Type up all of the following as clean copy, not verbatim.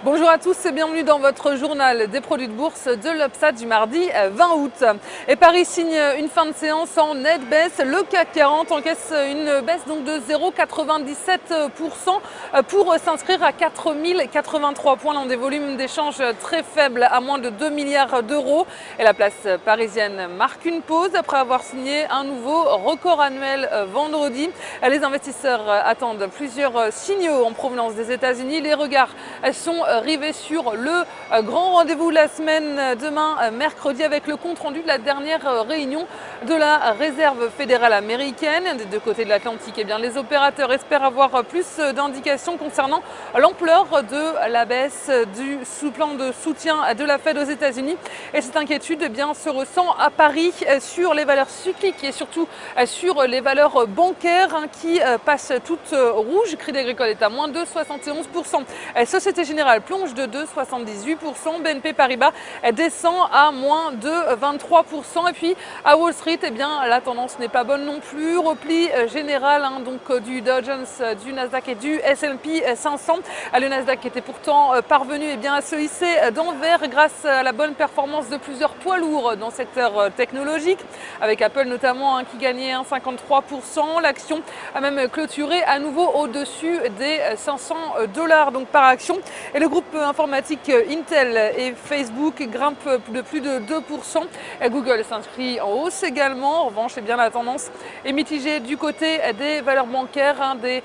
Bonjour à tous et bienvenue dans votre journal des produits de bourse de l'Upsat du mardi 20 août. Et Paris signe une fin de séance en nette baisse. Le CAC 40 encaisse une baisse donc de 0,97% pour s'inscrire à 4083 points dans des volumes d'échange très faibles à moins de 2 milliards d'euros. Et la place parisienne marque une pause après avoir signé un nouveau record annuel vendredi. Les investisseurs attendent plusieurs signaux en provenance des États-Unis. Les regards sont rivés sur le grand rendez-vous de la semaine demain mercredi avec le compte-rendu de la dernière réunion de la Réserve fédérale américaine. Des deux côtés de l'Atlantique, eh bien, les opérateurs espèrent avoir plus d'indications concernant l'ampleur de la baisse du plan de soutien de la Fed aux États-Unis. Et cette inquiétude eh bien, se ressent à Paris sur les valeurs cycliques et surtout sur les valeurs bancaires qui passent toutes rouges. Crédit Agricole est à moins de 71%. Société Générale plonge de 2,78%. BNP Paribas descend à moins de 23%. Et puis à Wall Street, eh bien, la tendance n'est pas bonne non plus. Repli général donc du Dow Jones, du Nasdaq et du S&P 500. Le Nasdaq était pourtant parvenu eh bien, à se hisser d'envers grâce à la bonne performance de plusieurs poids lourds dans le secteur technologique, avec Apple notamment qui gagnait 1,53%. L'action a même clôturé à nouveau au-dessus des $500 donc par action. Et le groupe informatique Intel et Facebook grimpent de plus de 2%. Google s'inscrit en hausse également. En revanche, eh bien, la tendance est mitigée du côté des valeurs bancaires, des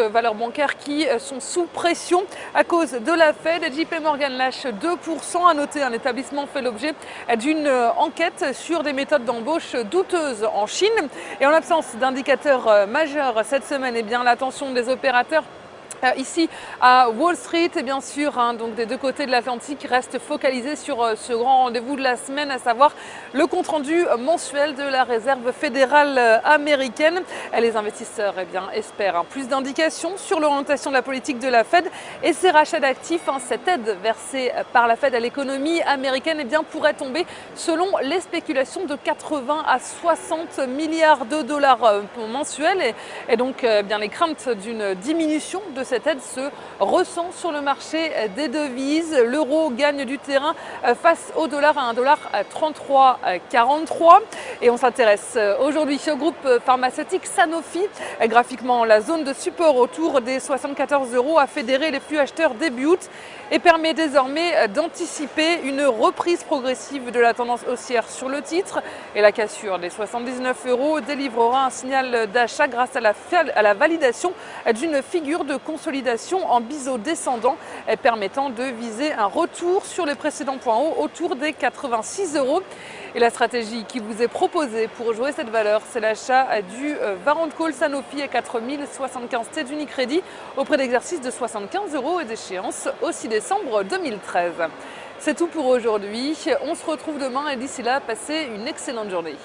valeurs bancaires qui sont sous pression à cause de la Fed. JP Morgan lâche 2%. À noter, un établissement fait l'objet d'une enquête sur des méthodes d'embauche douteuses en Chine. Et en l'absence d'indicateurs majeurs cette semaine, eh bien, l'attention des opérateurs ici à Wall Street et bien sûr donc des deux côtés de l'Atlantique reste focalisé sur ce grand rendez-vous de la semaine, à savoir le compte-rendu mensuel de la Réserve fédérale américaine. Les investisseurs eh bien, espèrent plus d'indications sur l'orientation de la politique de la Fed et ses rachats d'actifs. Cette aide versée par la Fed à l'économie américaine eh bien, pourrait tomber selon les spéculations de 80 à 60 milliards de dollars mensuels et donc bien, les craintes d'une diminution de cette aide se ressent sur le marché des devises. L'euro gagne du terrain face au dollar à 1,3343. Et on s'intéresse aujourd'hui au groupe pharmaceutique Sanofi. Graphiquement, la zone de support autour des 74 € a fédéré les flux acheteurs début août et permet désormais d'anticiper une reprise progressive de la tendance haussière sur le titre. Et la cassure des 79 € délivrera un signal d'achat grâce à la validation d'une figure de consolidation en biseau descendant permettant de viser un retour sur les précédents points hauts autour des 86 €. Et la stratégie qui vous est proposée pour jouer cette valeur, c'est l'achat du Warrant Call Sanofi à 4075 T d'Unicredit au prix d'exercice de 75 € et d'échéance au 6 décembre 2013. C'est tout pour aujourd'hui. On se retrouve demain et d'ici là, passez une excellente journée.